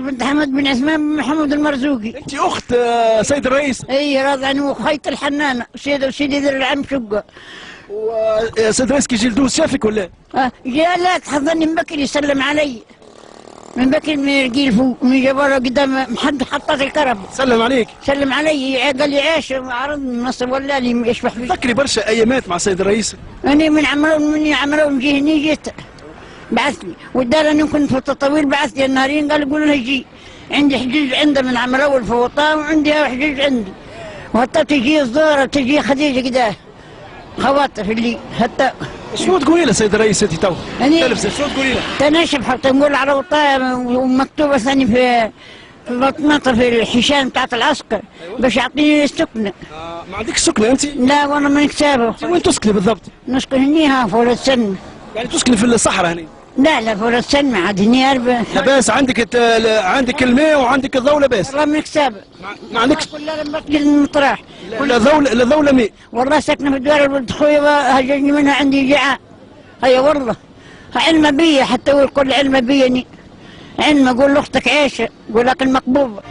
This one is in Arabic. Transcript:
بنت حمد بن عثمان بن محمد المرزوقي. انت اخت سيد الرئيس؟ اي راضي عنه وخيط الحنانه سيدي ذر العم شقه. وسيد الرئيس كي يجي لدوز شافك ولا؟ جاء لا تحضرني من بكري يسلم علي من بكري من الرجيل فوق من جبارة قدام محطة الكرب. سلم عليك. سلم علي قال لي عاش عرضني نصر ولا لي يشبح فيه. تذكري برشا ايامات مع السيد الرئيس؟ انا من عمرون جه هني جيت بعث لي والدار انا كنت في التطوير بعث لي النهارين قال قول له جي عندي حجيج عنده من عمرو الفوطان وعندي حجيج عندي وحتى تجي الزهره تجي خديجه كده خواتها في اللي حتى. شنو تقولي له سيد الرئيس انت تو؟ يعني شنو تقولي له؟ تنشف حتى نقول على وطايا ومكتوبه ثاني في بطنطه في الحشان بتاعت العسكر باش يعطيني السكنه. ما عندكش سكنه انت؟ لا وانا من كتابه. وين تسكني بالضبط؟ نسكن هني ها في ولد سلمى. يعني تسكني في الصحراء هنا؟ لا في ولد سلمى عاد هني لاباس عندك الماء وعندك الضوء لاباس؟ والله من كتابه. ما عندكش؟ كلها نبطل المطراح. لا ضوء لا ماء. والله ساكنه في الدار ولد خويا هجرني منها عندي جعان. هيا والله علم بيا حتى هو الكل علم بيني علم اقول لاختك عايشه يقول لك المقبوضه.